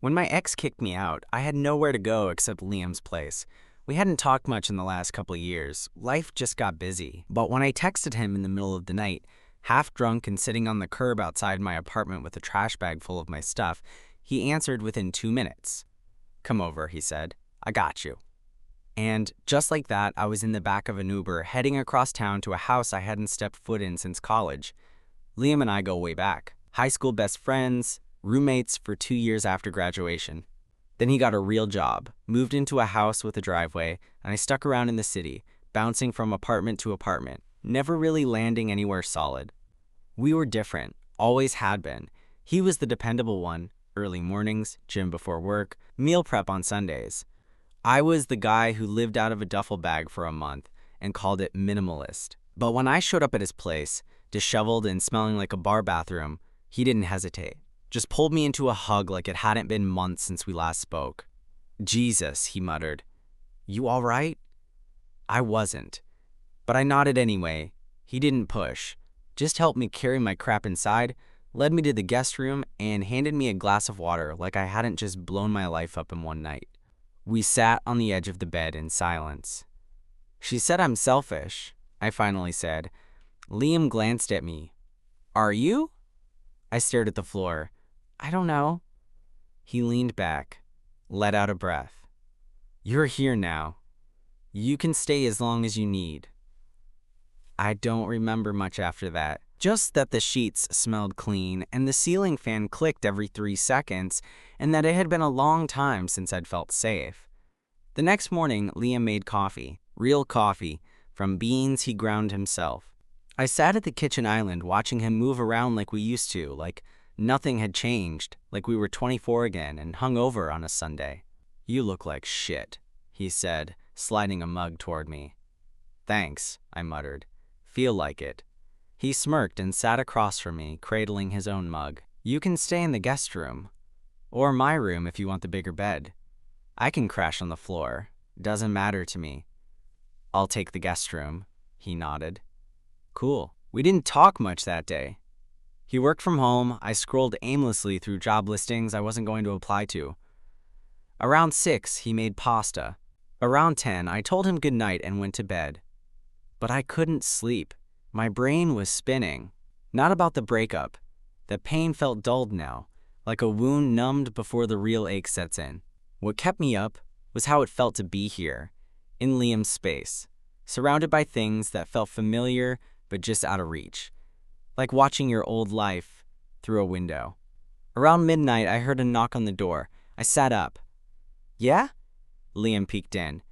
When my ex kicked me out, I had nowhere to go except Liam's place. We hadn't talked much in the last couple of years. Life just got busy. But when I texted him in the middle of the night, half drunk and sitting on the curb outside my apartment with a trash bag full of my stuff, he answered within 2 minutes. "Come over," he said. "I got you." And just like that, I was in the back of an Uber heading across town to a house I hadn't stepped foot in since college. Liam and I go way back. High school best friends, roommates for 2 years after graduation. Then he got a real job, moved into a house with a driveway, and I stuck around in the city, bouncing from apartment to apartment, never really landing anywhere solid. We were different, always had been. He was the dependable one, early mornings, gym before work, meal prep on Sundays. I was the guy who lived out of a duffel bag for a month and called it minimalist. But when I showed up at his place, disheveled and smelling like a bar bathroom, he didn't hesitate. Just pulled me into a hug like it hadn't been months since we last spoke. "Jesus," he muttered. "You all right?" I wasn't. But I nodded anyway. He didn't push. Just helped me carry my crap inside, led me to the guest room, and handed me a glass of water like I hadn't just blown my life up in one night. We sat on the edge of the bed in silence. "She said I'm selfish," I finally said. Liam glanced at me. "Are you?" I stared at the floor. "I don't know." He leaned back, let out a breath. "You're here now. You can stay as long as you need." I don't remember much after that. Just that the sheets smelled clean and the ceiling fan clicked every 3 seconds, and that it had been a long time since I'd felt safe. The next morning, Liam made coffee, real coffee, from beans he ground himself. I sat at the kitchen island watching him move around like we used to, like nothing had changed, like we were 24 again and hung over on a Sunday. "You look like shit," he said, sliding a mug toward me. "Thanks," I muttered. "Feel like it." He smirked and sat across from me, cradling his own mug. "You can stay in the guest room. Or my room if you want the bigger bed. I can crash on the floor. Doesn't matter to me." "I'll take the guest room," he nodded. Cool. We didn't talk much that day. He worked from home. I scrolled aimlessly through job listings I wasn't going to apply to. Around 6, he made pasta. Around 10, I told him goodnight and went to bed. But I couldn't sleep. My brain was spinning. Not about the breakup. The pain felt dulled now, like a wound numbed before the real ache sets in. What kept me up was how it felt to be here, in Liam's space, surrounded by things that felt familiar but just out of reach. Like watching your old life through a window. Around midnight, I heard a knock on the door. I sat up. "Yeah?" Liam peeked in.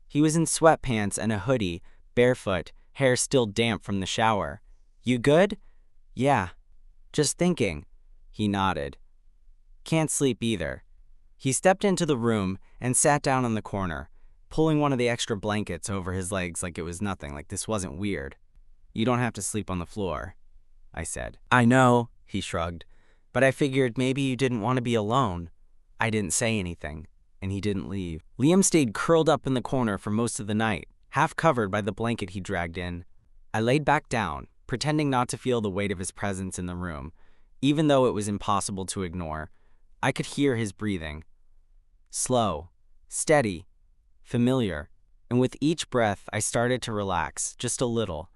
He was in sweatpants and a hoodie, barefoot, hair still damp from the shower. "You good?" "Yeah. Just thinking." He nodded. "Can't sleep either." He stepped into the room and sat down on the corner, pulling one of the extra blankets over his legs like it was nothing, like this wasn't weird. "You don't have to sleep on the floor," I said. "I know," he shrugged, "but I figured maybe you didn't want to be alone." I didn't say anything, and he didn't leave. Liam stayed curled up in the corner for most of the night, half covered by the blanket he dragged in. I laid back down, pretending not to feel the weight of his presence in the room, even though it was impossible to ignore. I could hear his breathing. Slow, steady, familiar, and with each breath I started to relax, just a little.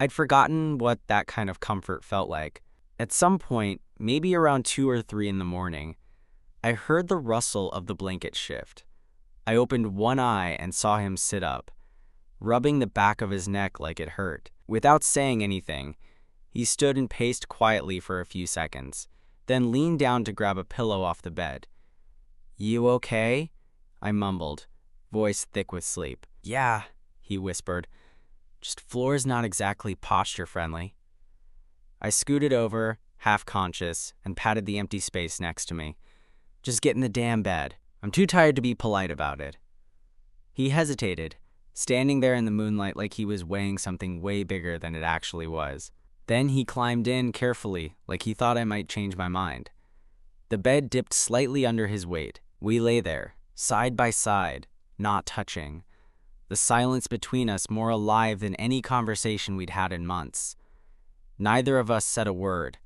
I'd forgotten what that kind of comfort felt like. At some point, maybe around 2 or 3 in the morning, I heard the rustle of the blanket shift. I opened one eye and saw him sit up, rubbing the back of his neck like it hurt. Without saying anything, he stood and paced quietly for a few seconds, then leaned down to grab a pillow off the bed. "You okay?" I mumbled, voice thick with sleep. "Yeah," he whispered. "Just floor's not exactly posture-friendly." I scooted over, half-conscious, and patted the empty space next to me. "Just get in the damn bed. I'm too tired to be polite about it." He hesitated, standing there in the moonlight like he was weighing something way bigger than it actually was. Then he climbed in carefully, like he thought I might change my mind. The bed dipped slightly under his weight. We lay there, side by side, not touching. The silence between us more alive than any conversation we'd had in months. Neither of us said a word.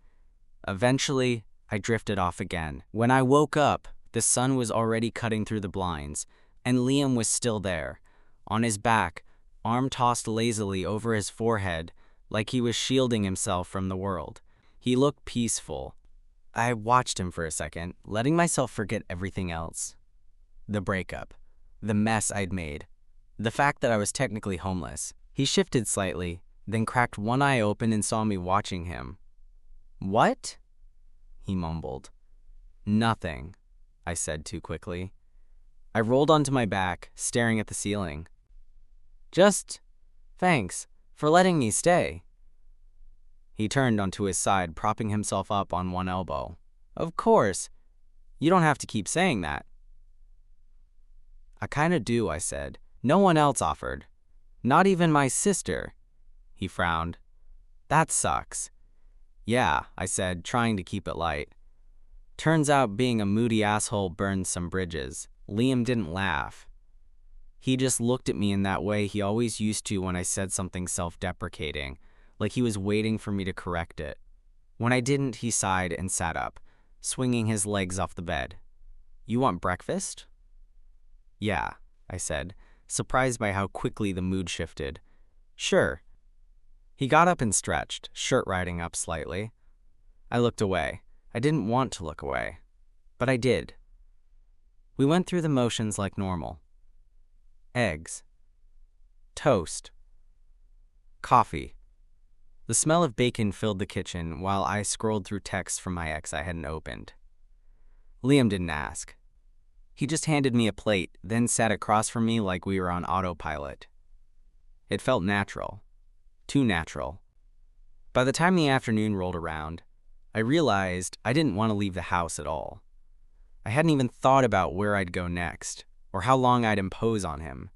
Eventually, I drifted off again. When I woke up, The sun was already cutting through the blinds, and Liam was still there, on his back, arm tossed lazily over his forehead, like he was shielding himself from the world. He looked peaceful. I watched him for a second, letting myself forget everything else. The breakup, the mess I'd made, the fact that I was technically homeless. He shifted slightly, then cracked one eye open and saw me watching him. "What?" he mumbled. "Nothing," I said too quickly. I rolled onto my back, staring at the ceiling. "Just thanks for letting me stay." He turned onto his side, propping himself up on one elbow. "Of course. You don't have to keep saying that." "I kinda do," I said. "No one else offered. Not even my sister." He frowned. "That sucks." "Yeah," I said, trying to keep it light. Turns out being a moody asshole burned some bridges. Liam didn't laugh. He just looked at me in that way he always used to when I said something self-deprecating, like he was waiting for me to correct it. When I didn't, he sighed and sat up, swinging his legs off the bed. "You want breakfast?" "Yeah," I said, surprised by how quickly the mood shifted. "Sure." He got up and stretched, shirt riding up slightly. I looked away. I didn't want to look away, but I did. We went through the motions like normal. Eggs. Toast. Coffee. The smell of bacon filled the kitchen while I scrolled through texts from my ex I hadn't opened. Liam didn't ask. He just handed me a plate, then sat across from me like we were on autopilot. It felt natural. Too natural. By the time the afternoon rolled around, I realized I didn't want to leave the house at all. I hadn't even thought about where I'd go next, or how long I'd impose on him.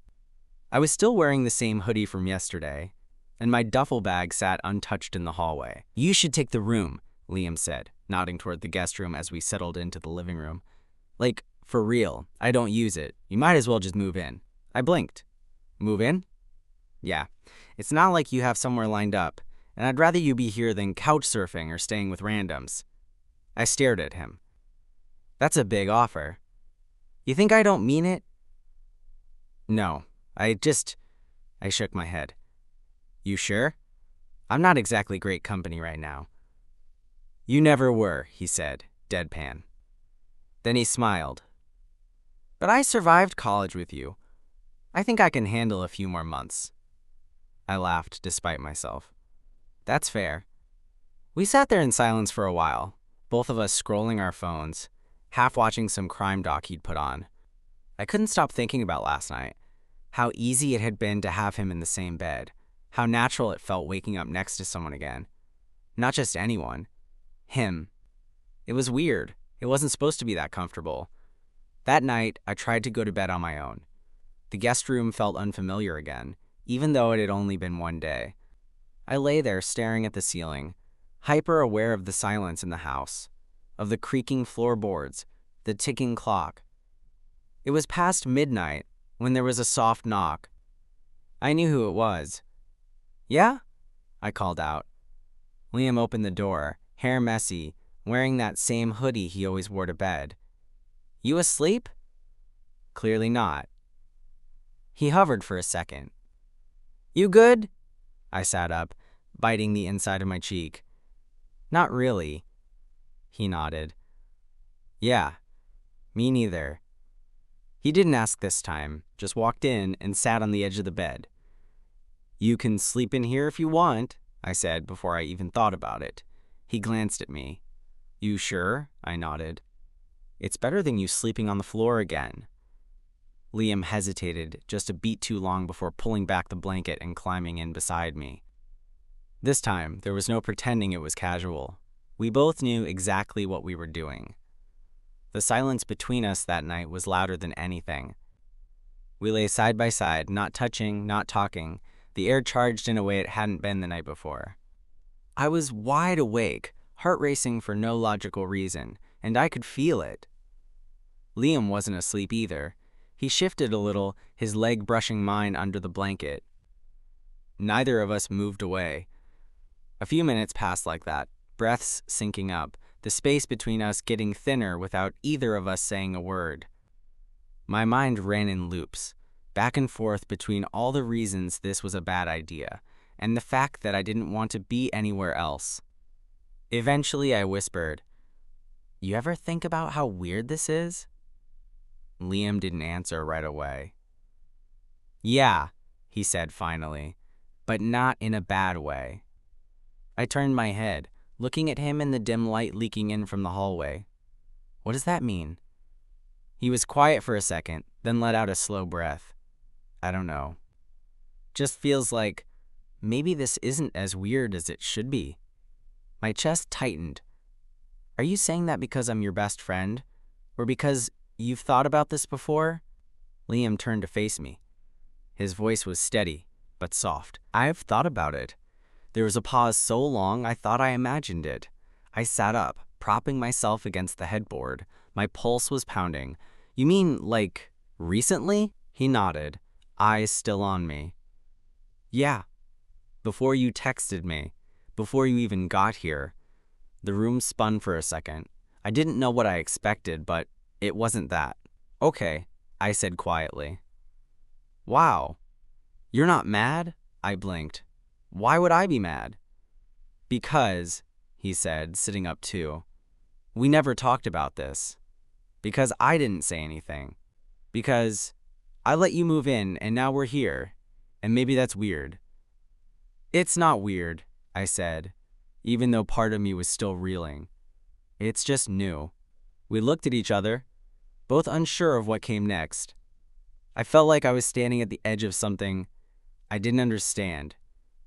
I was still wearing the same hoodie from yesterday, and my duffel bag sat untouched in the hallway. "You should take the room," Liam said, nodding toward the guest room as we settled into the living room. "Like, for real, I don't use it. You might as well just move in." I blinked. "Move in?" "Yeah. It's not like you have somewhere lined up, and I'd rather you be here than couch surfing or staying with randoms." I stared at him. "That's a big offer. You think I don't mean it?" "No, I shook my head. "You sure? I'm not exactly great company right now." "You never were," he said, deadpan. Then he smiled. "But I survived college with you. I think I can handle a few more months." I laughed despite myself. "That's fair." We sat there in silence for a while, both of us scrolling our phones, half watching some crime doc he'd put on. I couldn't stop thinking about last night, how easy it had been to have him in the same bed, how natural it felt waking up next to someone again. Not just anyone. Him. It was weird. It wasn't supposed to be that comfortable. That night, I tried to go to bed on my own. The guest room felt unfamiliar again, even though it had only been one day. I lay there staring at the ceiling, hyper-aware of the silence in the house, of the creaking floorboards, the ticking clock. It was past midnight when there was a soft knock. I knew who it was. "Yeah?" I called out. Liam opened the door, hair messy, wearing that same hoodie he always wore to bed. "You asleep?" Clearly not. He hovered for a second. "You good?" I sat up, biting the inside of my cheek. "Not really." He nodded. "Yeah, me neither." He didn't ask this time, just walked in and sat on the edge of the bed. "You can sleep in here if you want," I said before I even thought about it. He glanced at me. "You sure?" I nodded. "It's better than you sleeping on the floor again." Liam hesitated just a beat too long before pulling back the blanket and climbing in beside me. This time, there was no pretending it was casual. We both knew exactly what we were doing. The silence between us that night was louder than anything. We lay side by side, not touching, not talking, the air charged in a way it hadn't been the night before. I was wide awake, heart racing for no logical reason, and I could feel it. Liam wasn't asleep either. He shifted a little, his leg brushing mine under the blanket. Neither of us moved away. A few minutes passed like that, breaths syncing up, the space between us getting thinner without either of us saying a word. My mind ran in loops, back and forth between all the reasons this was a bad idea and the fact that I didn't want to be anywhere else. Eventually, I whispered, "You ever think about how weird this is?" Liam didn't answer right away. "Yeah," he said finally, "but not in a bad way." I turned my head, looking at him in the dim light leaking in from the hallway. "What does that mean?" He was quiet for a second, then let out a slow breath. "I don't know. Just feels like maybe this isn't as weird as it should be." My chest tightened. "Are you saying that because I'm your best friend? Or because you've thought about this before?" Liam turned to face me. His voice was steady, but soft. "I've thought about it." There was a pause so long I thought I imagined it. I sat up, propping myself against the headboard. My pulse was pounding. "You mean, like, recently?" He nodded, eyes still on me. "Yeah. Before you texted me. Before you even got here." The room spun for a second. I didn't know what I expected, but it wasn't that. "Okay," I said quietly. "Wow. You're not mad?" I blinked. "Why would I be mad?" "Because," he said, sitting up too, "we never talked about this. Because I didn't say anything. Because I let you move in and now we're here. And maybe that's weird." "It's not weird," I said, even though part of me was still reeling. "It's just new." We looked at each other, both unsure of what came next. I felt like I was standing at the edge of something I didn't understand,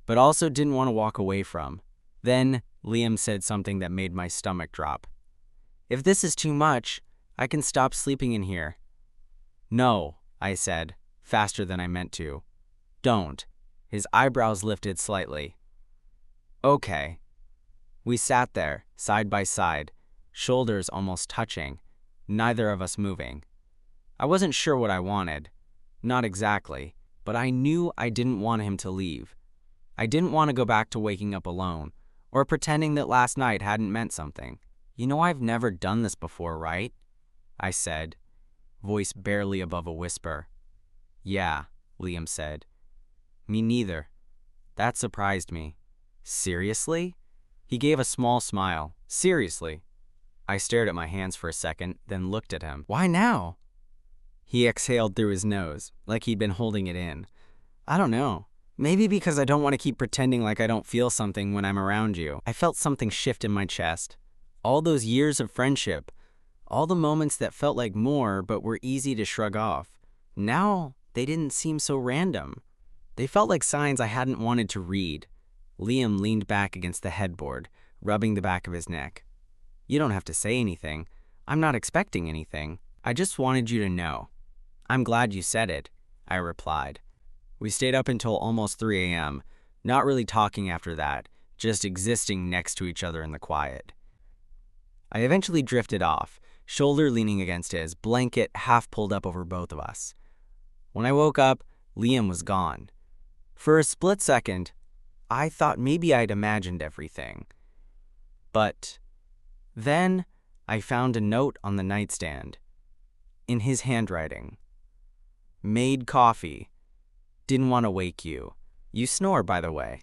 but also didn't want to walk away from. Then Liam said something that made my stomach drop. "If this is too much, I can stop sleeping in here." "No," I said, faster than I meant to. "Don't." His eyebrows lifted slightly. "Okay." We sat there, side by side, shoulders almost touching, neither of us moving. I wasn't sure what I wanted. Not exactly, but I knew I didn't want him to leave. I didn't want to go back to waking up alone, or pretending that last night hadn't meant something. "You know I've never done this before, right?" I said, voice barely above a whisper. "Yeah," Liam said. "Me neither." That surprised me. "Seriously?" He gave a small smile. "Seriously." I stared at my hands for a second, then looked at him. "Why now?" He exhaled through his nose, like he'd been holding it in. "I don't know. Maybe because I don't want to keep pretending like I don't feel something when I'm around you." I felt something shift in my chest. All those years of friendship, all the moments that felt like more but were easy to shrug off. Now, they didn't seem so random. They felt like signs I hadn't wanted to read. Liam leaned back against the headboard, rubbing the back of his neck. "You don't have to say anything. I'm not expecting anything. I just wanted you to know." "I'm glad you said it," I replied. We stayed up until almost 3 a.m., not really talking after that, just existing next to each other in the quiet. I eventually drifted off, shoulder leaning against his, blanket half pulled up over both of us. When I woke up, Liam was gone. For a split second, I thought maybe I'd imagined everything. But then I found a note on the nightstand. In his handwriting. "Made coffee. Didn't want to wake you. You snore, by the way."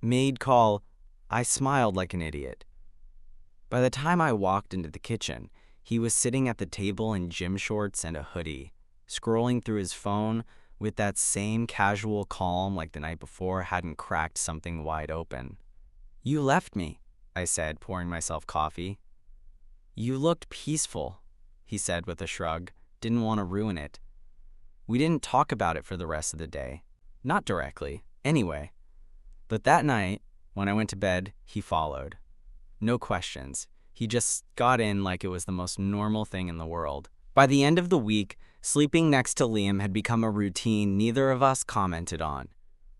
Made call. I smiled like an idiot. By the time I walked into the kitchen, he was sitting at the table in gym shorts and a hoodie, scrolling through his phone with that same casual calm like the night before hadn't cracked something wide open. "You left me," I said, pouring myself coffee. "You looked peaceful," he said with a shrug. "Didn't want to ruin it." We didn't talk about it for the rest of the day. Not directly, anyway. But that night, when I went to bed, he followed. No questions. He just got in like it was the most normal thing in the world. By the end of the week, sleeping next to Liam had become a routine neither of us commented on.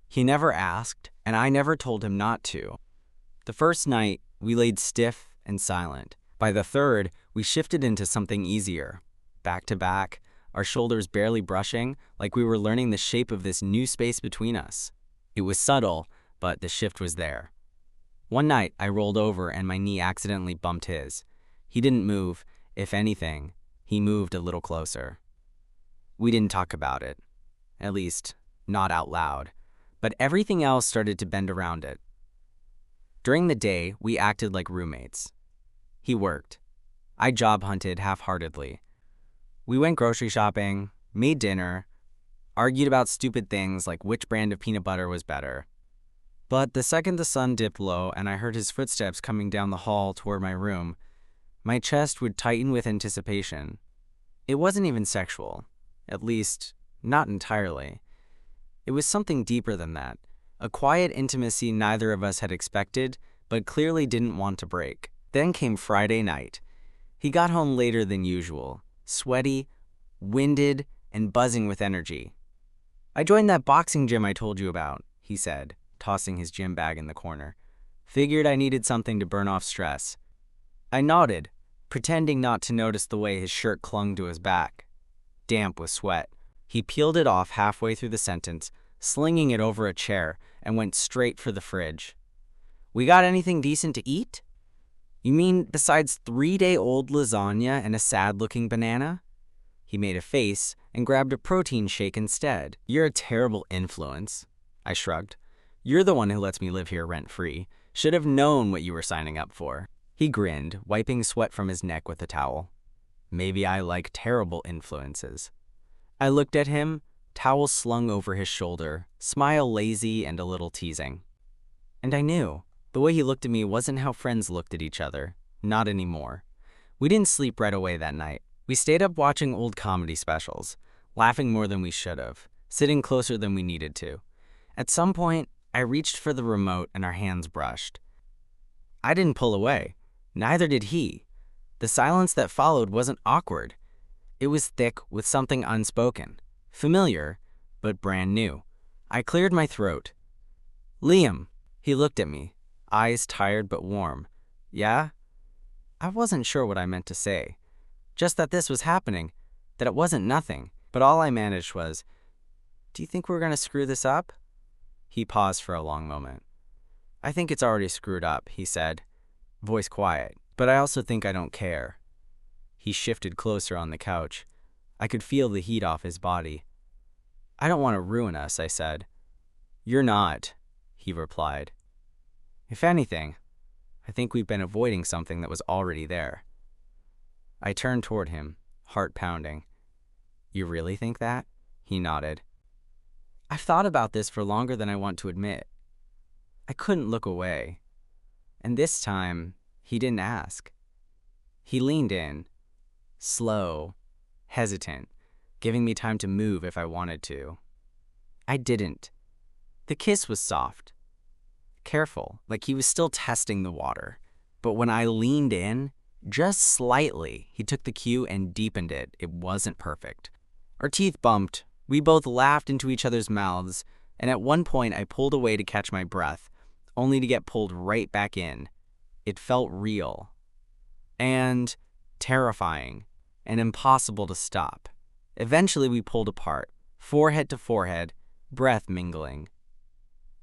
He never asked, and I never told him not to. The first night, we laid stiff and silent. By the third, we shifted into something easier. Back to back, our shoulders barely brushing, like we were learning the shape of this new space between us. It was subtle, but the shift was there. One night, I rolled over and my knee accidentally bumped his. He didn't move. If anything, he moved a little closer. We didn't talk about it. At least, not out loud. But everything else started to bend around it. During the day, we acted like roommates. He worked. I job hunted half-heartedly. We went grocery shopping, made dinner, argued about stupid things like which brand of peanut butter was better. But the second the sun dipped low and I heard his footsteps coming down the hall toward my room, my chest would tighten with anticipation. It wasn't even sexual. At least, not entirely. It was something deeper than that. A quiet intimacy neither of us had expected, but clearly didn't want to break. Then came Friday night. He got home later than usual, sweaty, winded, and buzzing with energy. "I joined that boxing gym I told you about," he said, tossing his gym bag in the corner. "Figured I needed something to burn off stress." I nodded, pretending not to notice the way his shirt clung to his back, damp with sweat. He peeled it off halfway through the sentence, slinging it over a chair, and went straight for the fridge. "We got anything decent to eat?" "You mean besides 3-day-old lasagna and a sad-looking banana?" He made a face and grabbed a protein shake instead. "You're a terrible influence," I shrugged. "You're the one who lets me live here rent-free. Should have known what you were signing up for." He grinned, wiping sweat from his neck with a towel. "Maybe I like terrible influences." I looked at him, towel slung over his shoulder, smile lazy and a little teasing. And I knew. The way he looked at me wasn't how friends looked at each other. Not anymore. We didn't sleep right away that night. We stayed up watching old comedy specials, laughing more than we should have, sitting closer than we needed to. At some point, I reached for the remote and our hands brushed. I didn't pull away. Neither did he. The silence that followed wasn't awkward. It was thick with something unspoken, familiar, but brand new. I cleared my throat. "Liam." He looked at me, eyes tired but warm. "Yeah?" I wasn't sure what I meant to say. Just that this was happening, that it wasn't nothing. But all I managed was, "Do you think we're going to screw this up?" He paused for a long moment. "I think it's already screwed up," he said, voice quiet. "But I also think I don't care." He shifted closer on the couch. I could feel the heat off his body. "I don't want to ruin us," I said. "You're not," he replied. "If anything, I think we've been avoiding something that was already there." I turned toward him, heart pounding. "You really think that?" He nodded. "I've thought about this for longer than I want to admit." I couldn't look away. And this time, he didn't ask. He leaned in, slow, hesitant, giving me time to move if I wanted to. I didn't. The kiss was soft, careful, like he was still testing the water. But when I leaned in, just slightly, he took the cue and deepened it. It wasn't perfect. Our teeth bumped. We both laughed into each other's mouths, and at one point I pulled away to catch my breath, only to get pulled right back in. It felt real. And terrifying. And impossible to stop. Eventually we pulled apart, forehead to forehead, breath mingling.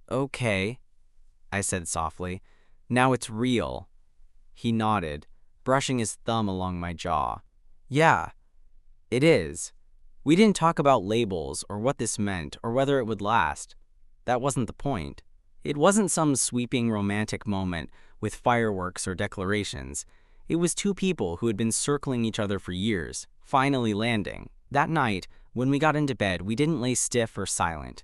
"Okay," I said softly. "Now it's real." He nodded, brushing his thumb along my jaw. "Yeah, it is." We didn't talk about labels or what this meant or whether it would last. That wasn't the point. It wasn't some sweeping romantic moment with fireworks or declarations. It was two people who had been circling each other for years, finally landing. That night, when we got into bed, we didn't lay stiff or silent.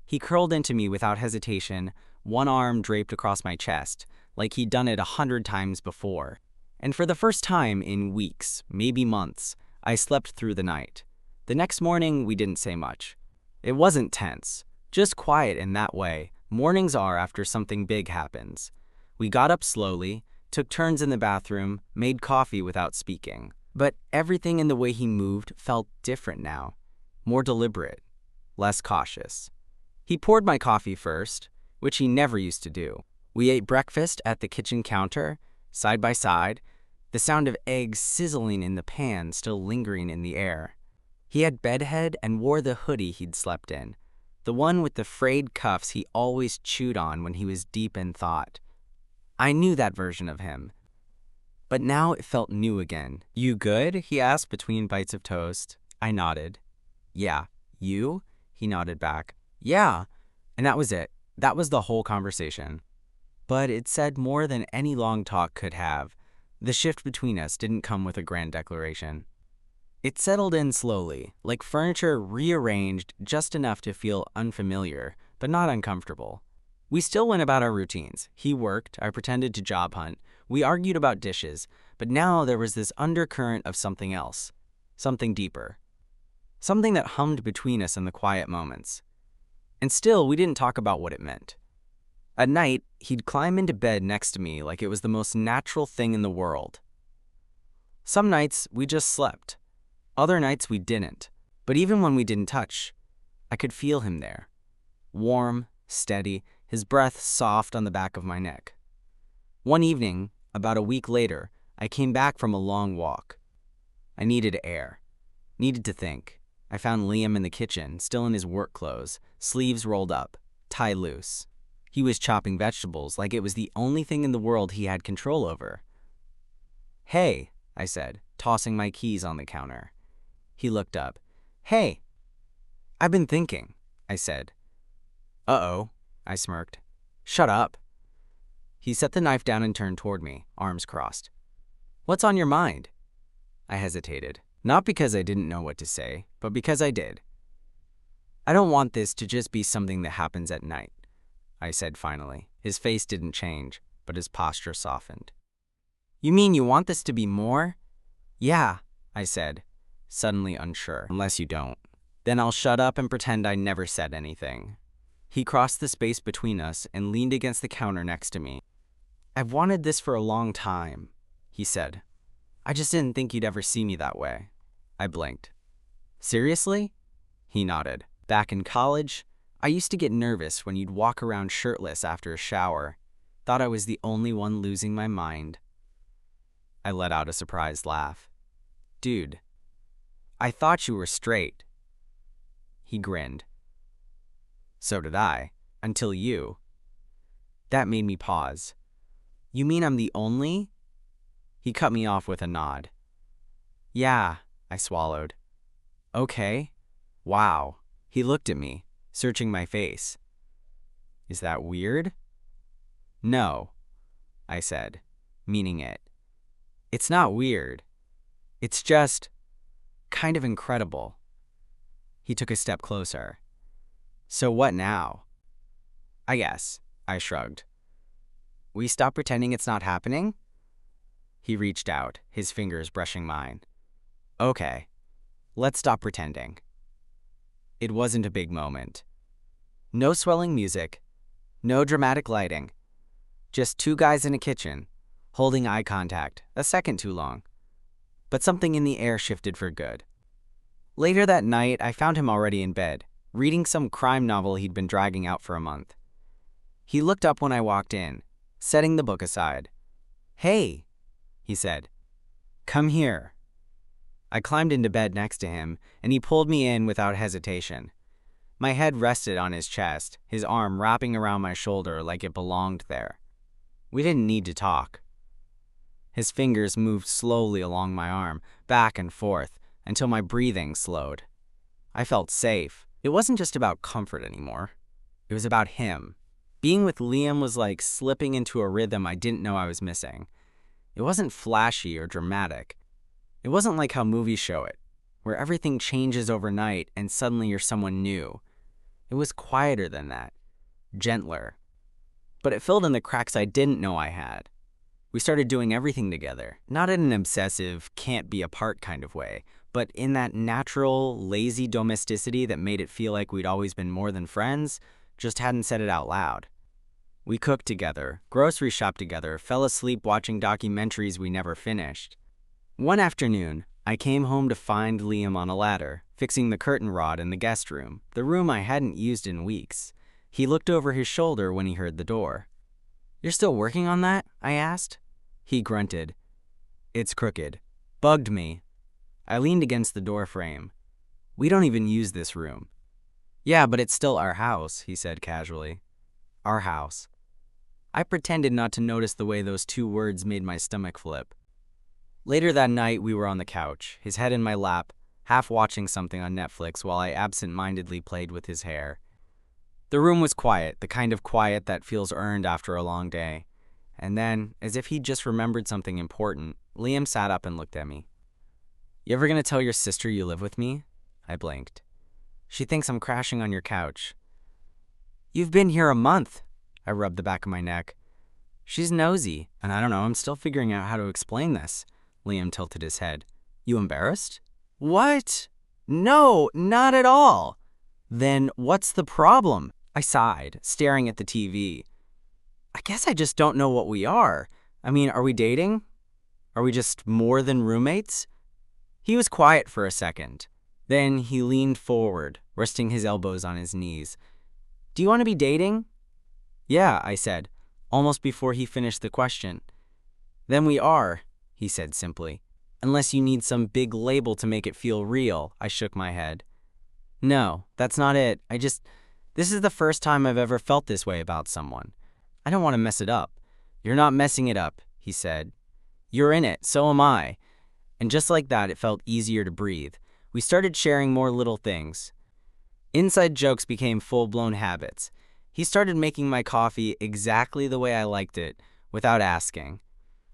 He curled into me without hesitation, one arm draped across my chest, like he'd done it 100 times before. And for the first time in weeks, maybe months, I slept through the night. The next morning, we didn't say much. It wasn't tense, just quiet in that way mornings are after something big happens. We got up slowly, took turns in the bathroom, made coffee without speaking. But everything in the way he moved felt different now, more deliberate, less cautious. He poured my coffee first, which he never used to do. We ate breakfast at the kitchen counter, side by side, the sound of eggs sizzling in the pan still lingering in the air. He had bedhead and wore the hoodie he'd slept in, the one with the frayed cuffs he always chewed on when he was deep in thought. I knew that version of him, but now it felt new again. "You good?" he asked between bites of toast. I nodded. "Yeah. You?" He nodded back. "Yeah." And that was it. That was the whole conversation. But it said more than any long talk could have. The shift between us didn't come with a grand declaration. It settled in slowly, like furniture rearranged just enough to feel unfamiliar, but not uncomfortable. We still went about our routines. He worked, I pretended to job hunt, we argued about dishes, but now there was this undercurrent of something else, something deeper, something that hummed between us in the quiet moments. And still, we didn't talk about what it meant. At night, he'd climb into bed next to me like it was the most natural thing in the world. Some nights, we just slept. Other nights, we didn't. But even when we didn't touch, I could feel him there. Warm, steady, his breath soft on the back of my neck. One evening, about a week later, I came back from a long walk. I needed air, needed to think. I found Liam in the kitchen, still in his work clothes, sleeves rolled up, tie loose. He was chopping vegetables like it was the only thing in the world he had control over. "Hey," I said, tossing my keys on the counter. He looked up. "Hey." "I've been thinking," I said. "Uh-oh," I smirked. "Shut up." He set the knife down and turned toward me, arms crossed. "What's on your mind?" I hesitated, not because I didn't know what to say, but because I did. "I don't want this to just be something that happens at night," I said finally. His face didn't change, but his posture softened. "You mean you want this to be more?" "Yeah," I said, suddenly unsure. "Unless you don't. Then I'll shut up and pretend I never said anything." He crossed the space between us and leaned against the counter next to me. "I've wanted this for a long time," he said. "I just didn't think you'd ever see me that way." I blinked. "Seriously?" He nodded. "Back in college, I used to get nervous when you'd walk around shirtless after a shower. Thought I was the only one losing my mind." I let out a surprised laugh. "Dude, I thought you were straight." He grinned. "So did I, until you." That made me pause. "You mean I'm the only?" He cut me off with a nod. "Yeah," I swallowed. "Okay. Wow." He looked at me, searching my face. "Is that weird?" "No," I said, meaning it. "It's not weird. It's just kind of incredible." He took a step closer. "So what now?" "I guess," I shrugged. "We stop pretending it's not happening?" He reached out, his fingers brushing mine. "Okay, let's stop pretending." It wasn't a big moment. No swelling music, no dramatic lighting. Just two guys in a kitchen, holding eye contact, a second too long. But something in the air shifted for good. Later that night, I found him already in bed, reading some crime novel he'd been dragging out for a month. He looked up when I walked in, setting the book aside. "Hey," he said. "Come here." I climbed into bed next to him, and he pulled me in without hesitation. My head rested on his chest, his arm wrapping around my shoulder like it belonged there. We didn't need to talk. His fingers moved slowly along my arm, back and forth, until my breathing slowed. I felt safe. It wasn't just about comfort anymore. It was about him. Being with Liam was like slipping into a rhythm I didn't know I was missing. It wasn't flashy or dramatic. It wasn't like how movies show it, where everything changes overnight and suddenly you're someone new. It was quieter than that, gentler. But it filled in the cracks I didn't know I had. We started doing everything together, not in an obsessive, can't be apart kind of way, but in that natural, lazy domesticity that made it feel like we'd always been more than friends, just hadn't said it out loud. We cooked together, grocery shopped together, fell asleep watching documentaries we never finished. One afternoon, I came home to find Liam on a ladder, fixing the curtain rod in the guest room, the room I hadn't used in weeks. He looked over his shoulder when he heard the door. "You're still working on that?" I asked. He grunted. "It's crooked. Bugged me." I leaned against the door frame. "We don't even use this room." "Yeah, but it's still our house," he said casually. "Our house." I pretended not to notice the way those two words made my stomach flip. Later that night, we were on the couch, his head in my lap, half watching something on Netflix while I absent-mindedly played with his hair. The room was quiet, the kind of quiet that feels earned after a long day. And then, as if he'd just remembered something important, Liam sat up and looked at me. "You ever gonna tell your sister you live with me?" I blinked. "She thinks I'm crashing on your couch." "You've been here a month." I rubbed the back of my neck. "She's nosy, and I don't know, I'm still figuring out how to explain this." Liam tilted his head. "You embarrassed?" "What? No, not at all." "Then what's the problem?" I sighed, staring at the TV. "I guess I just don't know what we are. I mean, are we dating? Are we just more than roommates?" He was quiet for a second. Then he leaned forward, resting his elbows on his knees. "Do you want to be dating?" "Yeah," I said, almost before he finished the question. "Then we are," he said simply. "Unless you need some big label to make it feel real," I shook my head. "No, that's not it. This is the first time I've ever felt this way about someone. I don't want to mess it up." "You're not messing it up," he said. "You're in it, so am I." And just like that, it felt easier to breathe. We started sharing more little things. Inside jokes became full-blown habits. He started making my coffee exactly the way I liked it, without asking.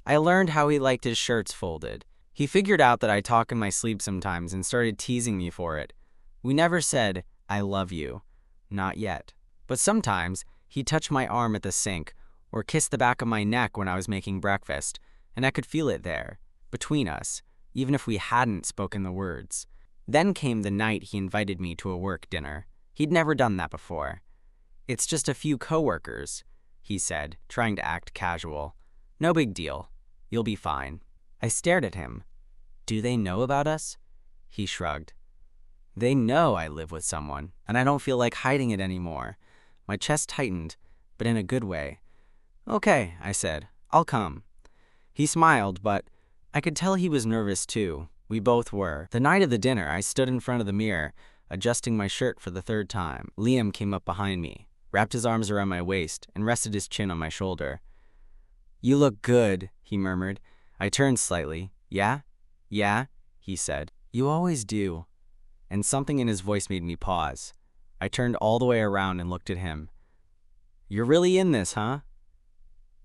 I learned how he liked his shirts folded. He figured out that I talk in my sleep sometimes and started teasing me for it. We never said, "I love you." Not yet. But sometimes, he'd touch my arm at the sink, or kiss the back of my neck when I was making breakfast, and I could feel it there, between us, even if we hadn't spoken the words. Then came the night he invited me to a work dinner. He'd never done that before. "It's just a few coworkers," he said, trying to act casual. "No big deal. You'll be fine." I stared at him. "Do they know about us?" He shrugged. "They know I live with someone, and I don't feel like hiding it anymore." My chest tightened, but in a good way. "Okay," I said. "I'll come." He smiled, but I could tell he was nervous too. We both were. The night of the dinner, I stood in front of the mirror, adjusting my shirt for the third time. Liam came up behind me, wrapped his arms around my waist, and rested his chin on my shoulder. "You look good," he murmured. I turned slightly. "Yeah? Yeah?" he said. "You always do." And something in his voice made me pause. I turned all the way around and looked at him. "You're really in this, huh?"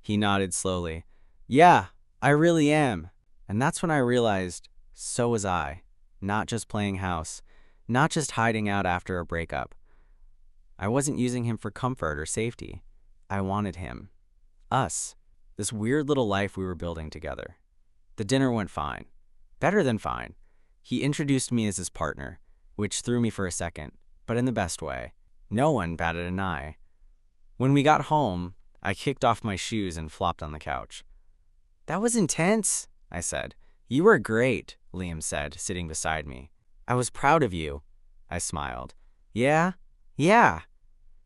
He nodded slowly. "Yeah, I really am." And that's when I realized, so was I. Not just playing house. Not just hiding out after a breakup. I wasn't using him for comfort or safety. I wanted him. Us. This weird little life we were building together. The dinner went fine. Better than fine. He introduced me as his partner, which threw me for a second, but in the best way. No one batted an eye. When we got home, I kicked off my shoes and flopped on the couch. "That was intense," I said. "You were great," Liam said, sitting beside me. "I was proud of you." I smiled. "Yeah? Yeah."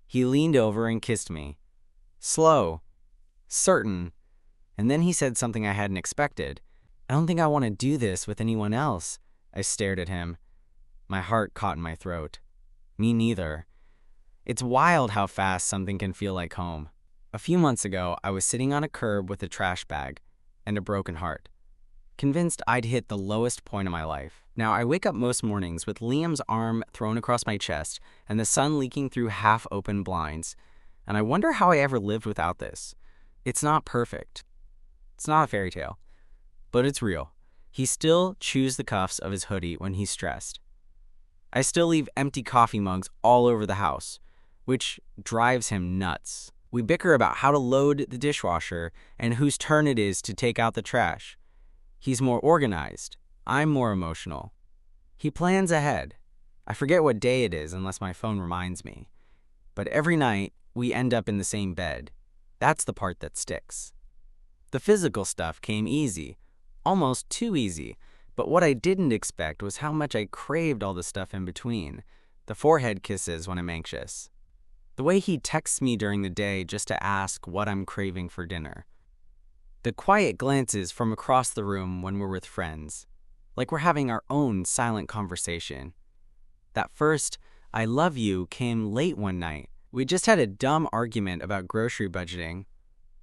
He leaned over and kissed me. Slow. Certain. And then he said something I hadn't expected. "I don't think I want to do this with anyone else." I stared at him. My heart caught in my throat. Me neither. It's wild how fast something can feel like home. A few months ago, I was sitting on a curb with a trash bag and a broken heart, convinced I'd hit the lowest point of my life. Now, I wake up most mornings with Liam's arm thrown across my chest and the sun leaking through half-open blinds, and I wonder how I ever lived without this. It's not perfect. It's not a fairy tale, but it's real. He still chews the cuffs of his hoodie when he's stressed. I still leave empty coffee mugs all over the house, which drives him nuts. We bicker about how to load the dishwasher and whose turn it is to take out the trash. He's more organized. I'm more emotional. He plans ahead. I forget what day it is unless my phone reminds me. But every night, we end up in the same bed. That's the part that sticks. The physical stuff came easy, almost too easy, but what I didn't expect was how much I craved all the stuff in between. The forehead kisses when I'm anxious. The way he texts me during the day just to ask what I'm craving for dinner. The quiet glances from across the room when we're with friends, like we're having our own silent conversation. That first, "I love you," came late one night. We just had a dumb argument about grocery budgeting.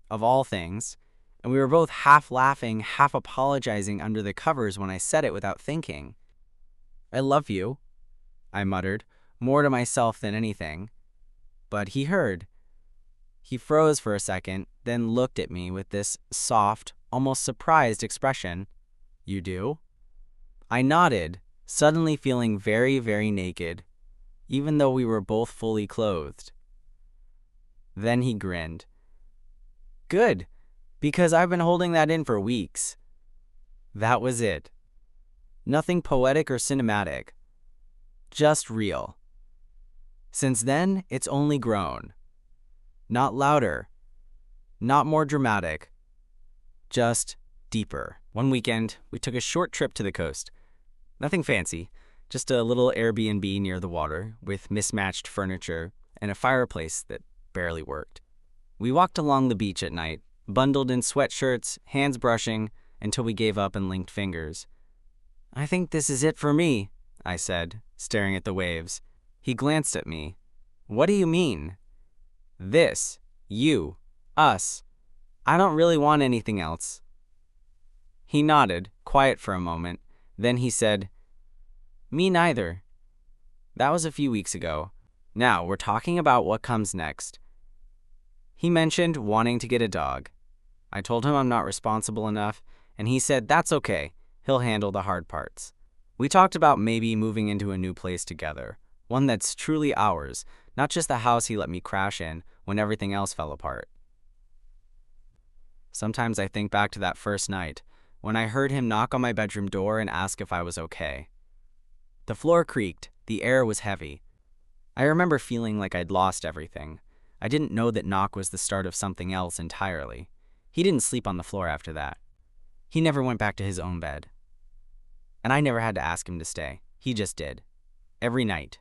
of all things, and we were both half laughing, half apologizing under the covers when I said it without thinking. "I love you," I muttered, more to myself than anything. But he heard. He froze for a second, then looked at me with this soft, almost surprised expression. "You do?" I nodded, suddenly feeling very, very naked, even though we were both fully clothed. Then he grinned. "Good, because I've been holding that in for weeks." That was it. Nothing poetic or cinematic. Just real. Since then, it's only grown. Not louder. Not more dramatic. Just deeper. One weekend, we took a short trip to the coast. Nothing fancy, just a little Airbnb near the water with mismatched furniture and a fireplace that barely worked. We walked along the beach at night, bundled in sweatshirts, hands brushing, until we gave up and linked fingers. "I think this is it for me," I said, staring at the waves. He glanced at me. "What do you mean?" "This. You. Us. I don't really want anything else." He nodded, quiet for a moment. Then he said, "Me neither." That was a few weeks ago. Now we're talking about what comes next. He mentioned wanting to get a dog. I told him I'm not responsible enough, and he said that's okay. He'll handle the hard parts. We talked about maybe moving into a new place together, one that's truly ours, not just the house he let me crash in when everything else fell apart. Sometimes I think back to that first night, when I heard him knock on my bedroom door and ask if I was okay. The floor creaked, the air was heavy. I remember feeling like I'd lost everything. I didn't know that knock was the start of something else entirely. He didn't sleep on the floor after that. He never went back to his own bed. And I never had to ask him to stay. He just did. Every night.